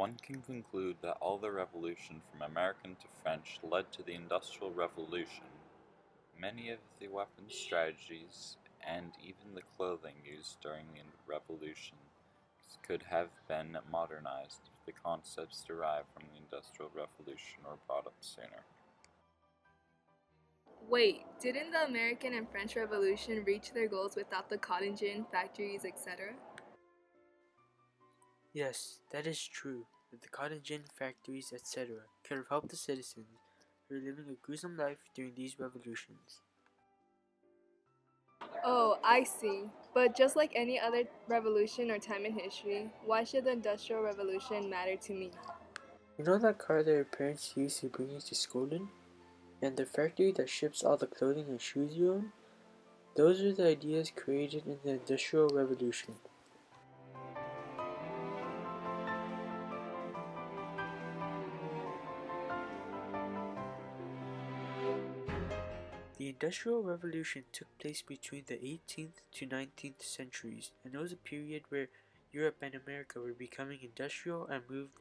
One can conclude that all the revolution from American to French led to the Industrial Revolution. Many of the weapons strategies and even the clothing used during the Revolution could have been modernized if the concepts derived from the Industrial Revolution were brought up sooner. Wait, didn't the American and French Revolution reach their goals without the cotton gin factories, etc.? Yes, that is true, that the cotton gin factories, etc., could have helped the citizens who were living a gruesome life during these revolutions. Oh, I see. But just like any other revolution or time in history, why should the Industrial Revolution matter to me? You know that car that your parents used to bring you to school in? And the factory that ships all the clothing and shoes you own? Those are the ideas created in the Industrial Revolution. The Industrial Revolution took place between the 18th to 19th centuries, and it was a period where Europe and America were becoming industrial and moved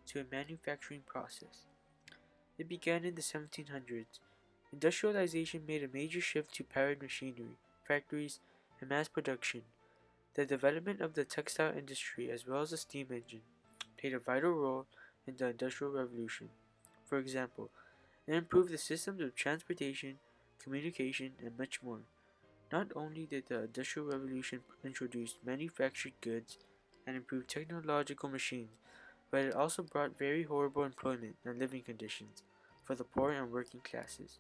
to a manufacturing process. It began in the 1700s. Industrialization made a major shift to powered machinery, factories, and mass production. The development of the textile industry as well as the steam engine played a vital role in the Industrial Revolution. For example, it improved the systems of transportation, communication, and much more. Not only did the Industrial Revolution introduce manufactured goods and improve technological machines, but it also brought very horrible employment and living conditions for the poor and working classes.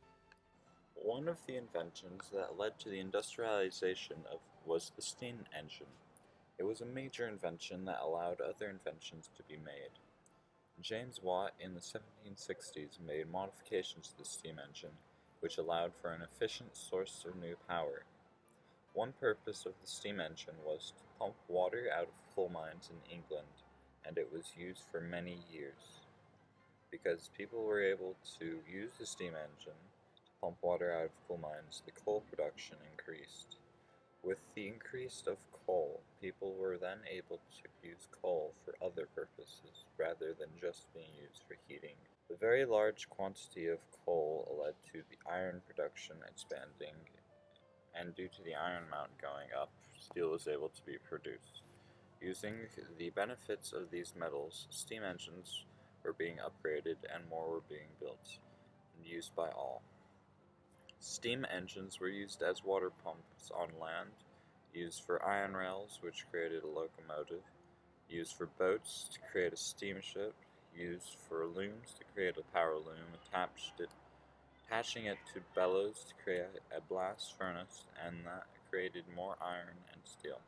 One of the inventions that led to the industrialization was the steam engine. It was a major invention that allowed other inventions to be made. James Watt in the 1760s made modifications to the steam engine, which allowed for an efficient source of new power. One purpose of the steam engine was to pump water out of coal mines in England, and it was used for many years. Because people were able to use the steam engine to pump water out of coal mines, the coal production increased. With the increase of coal, people were then able to use coal for other purposes rather than just being used for heating. The very large quantity of coal led to the iron production expanding, and due to the iron amount going up, steel was able to be produced. Using the benefits of these metals, steam engines were being upgraded and more were being built and used by all. Steam engines were used as water pumps on land, used for iron rails, which created a locomotive, used for boats to create a steamship, used for looms to create a power loom, attaching it to bellows to create a blast furnace, and that created more iron and steel.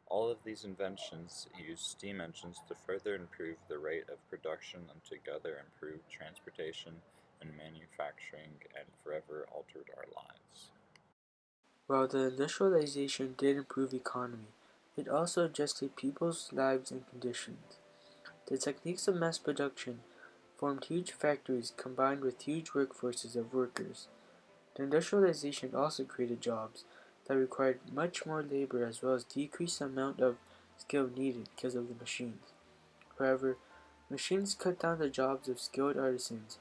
All of these inventions used steam engines to further improve the rate of production and together improved transportation and manufacturing and forever altered our lives. While the industrialization did improve economy, it also adjusted people's lives and conditions. The techniques of mass production formed huge factories combined with huge workforces of workers. The industrialization also created jobs that required much more labor as well as decreased the amount of skill needed because of the machines. However, machines cut down the jobs of skilled artisans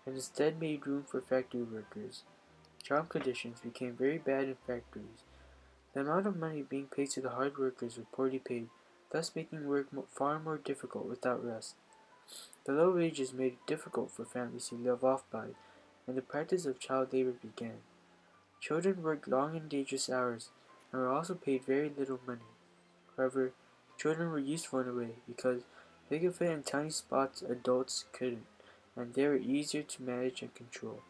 and instead made room for factory workers. Job conditions became very bad in factories. The amount of money being paid to the hard workers was poorly paid, thus making work far more difficult without rest. The low wages made it difficult for families to live off by, and the practice of child labor began. Children worked long and dangerous hours and were also paid very little money. However, children were useful in a way because they could fit in tiny spots adults couldn't, and they were easier to manage and control.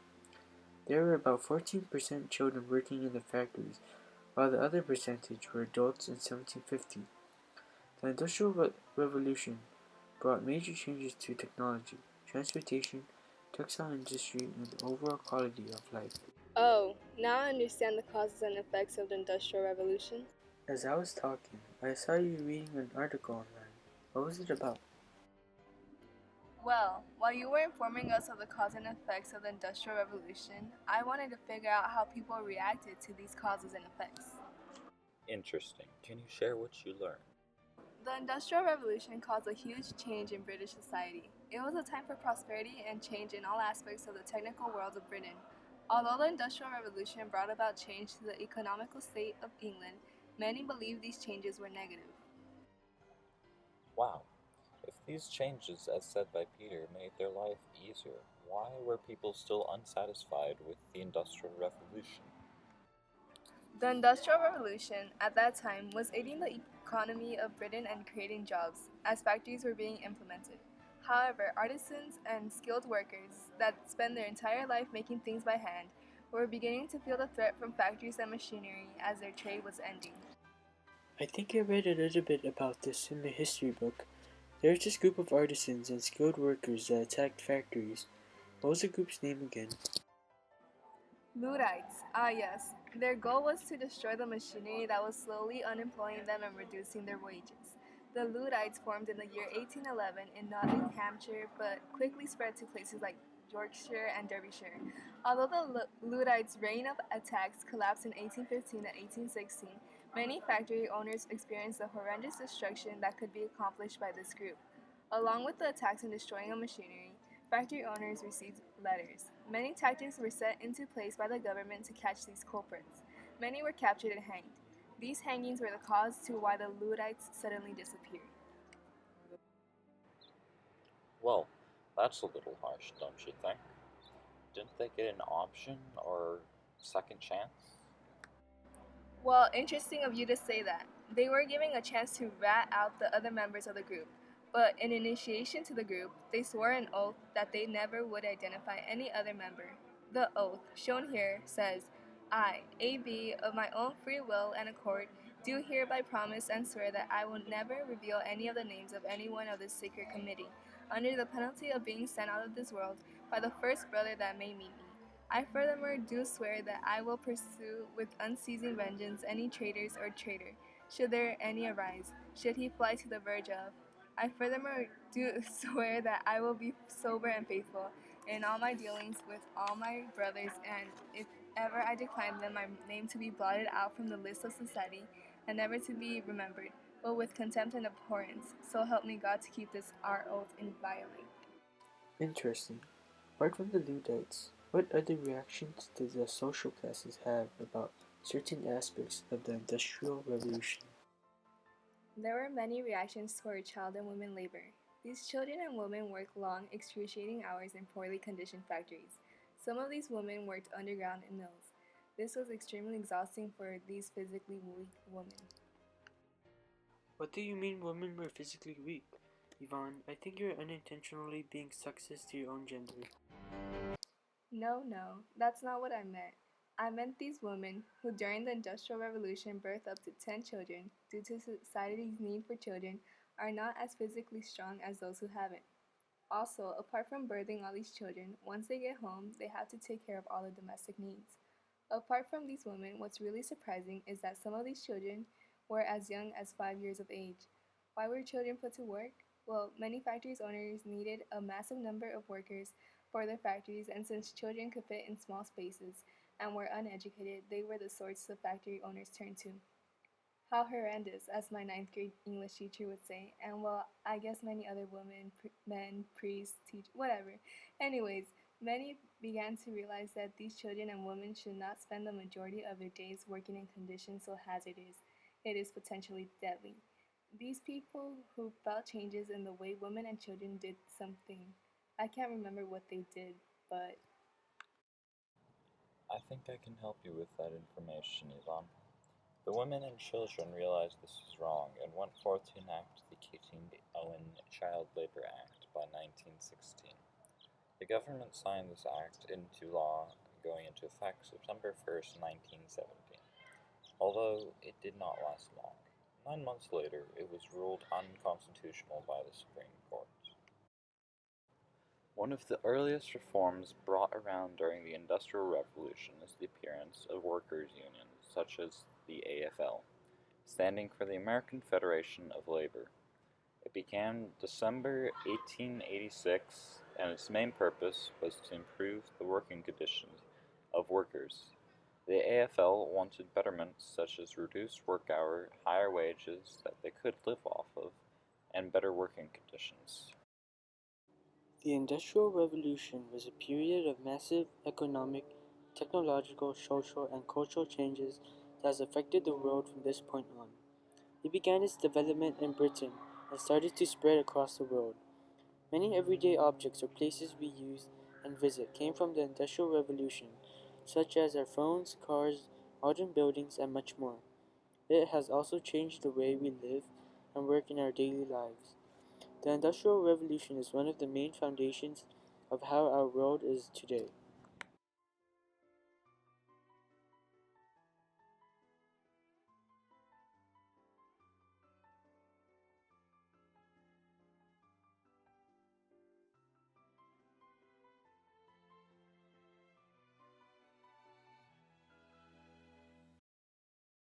There were about 14% children working in the factories, while the other percentage were adults in 1750. The Industrial Revolution brought major changes to technology, transportation, textile industry, and the overall quality of life. Oh, now I understand the causes and effects of the Industrial Revolution. As I was talking, I saw you reading an article online. What was it about? Well, while you were informing us of the cause and effects of the Industrial Revolution, I wanted to figure out how people reacted to these causes and effects. Interesting. Can you share what you learned? The Industrial Revolution caused a huge change in British society. It was a time for prosperity and change in all aspects of the technical world of Britain. Although the Industrial Revolution brought about change to the economical state of England, many believe these changes were negative. Wow, if these changes, as said by Peter, made their life easier, why were people still unsatisfied with the Industrial Revolution? The Industrial Revolution, at that time, was aiding the economy of Britain and creating jobs, as factories were being implemented. However, artisans and skilled workers that spend their entire life making things by hand were beginning to feel the threat from factories and machinery as their trade was ending. I think I read a little bit about this in the history book. There was this group of artisans and skilled workers that attacked factories. What was the group's name again? Luddites, ah yes, their goal was to destroy the machinery that was slowly unemploying them and reducing their wages. The Luddites formed in the year 1811 in Nottinghamshire but quickly spread to places like Yorkshire and Derbyshire. Although the Luddites' reign of attacks collapsed in 1815 and 1816, many factory owners experienced the horrendous destruction that could be accomplished by this group. Along with the attacks and destroying of machinery, factory owners received letters. Many tactics were set into place by the government to catch these culprits. Many were captured and hanged. These hangings were the cause to why the Luddites suddenly disappeared. Well, that's a little harsh, don't you think? Didn't they get an option or second chance? Well, interesting of you to say that. They were giving a chance to rat out the other members of the group, but in initiation to the group, they swore an oath that they never would identify any other member. The oath, shown here, says, I, A.B., of my own free will and accord, do hereby promise and swear that I will never reveal any of the names of any one of this sacred committee, under the penalty of being sent out of this world by the first brother that may meet me. I furthermore do swear that I will pursue with unceasing vengeance any traitors or traitor, should there any arise, should he fly to the verge of. I furthermore do swear that I will be sober and faithful in all my dealings with all my brothers, and if ever I decline them, my name to be blotted out from the list of society, and never to be remembered, but with contempt and abhorrence. So help me God to keep this our oath inviolate. Interesting. Apart from the Luddites, what other reactions did the social classes have about certain aspects of the Industrial Revolution? There were many reactions toward child and women labor. These children and women worked long, excruciating hours in poorly conditioned factories. Some of these women worked underground in mills. This was extremely exhausting for these physically weak women. What do you mean women were physically weak? Yvonne, I think you're unintentionally being sexist to your own gender. No, that's not what I meant. I meant these women who during the Industrial Revolution birthed up to 10 children due to society's need for children are not as physically strong as those who haven't. Also, apart from birthing all these children, once they get home, they have to take care of all the domestic needs. Apart from these women, what's really surprising is that some of these children were as young as 5 years of age. Why were children put to work? Well, many factories owners needed a massive number of workers for their factories, and since children could fit in small spaces and were uneducated, they were the sorts the factory owners turned to. How horrendous, as my ninth grade English teacher would say, and well, I guess many other women, men, priests, teachers, whatever. Anyways, many began to realize that these children and women should not spend the majority of their days working in conditions so hazardous. It is potentially deadly. These people who felt changes in the way women and children did something. I can't remember what they did, but I think I can help you with that information, Yvonne. The women and children realized this was wrong and went forth to enact the Keating-Owen Child Labor Act by 1916. The government signed this act into law going into effect September 1st, 1917, although it did not last long. 9 months later, it was ruled unconstitutional by the Supreme Court. One of the earliest reforms brought around during the Industrial Revolution is the appearance of workers' unions, such as the AFL, standing for the American Federation of Labor. It began December 1886, and its main purpose was to improve the working conditions of workers The AFL wanted betterments such as reduced work hour, higher wages that they could live off of, and better working conditions. The Industrial Revolution was a period of massive economic, technological, social, and cultural changes that has affected the world from this point on. It began its development in Britain and started to spread across the world. Many everyday objects or places we use and visit came from the Industrial Revolution, such as our phones, cars, modern buildings, and much more. It has also changed the way we live and work in our daily lives. The Industrial Revolution is one of the main foundations of how our world is today.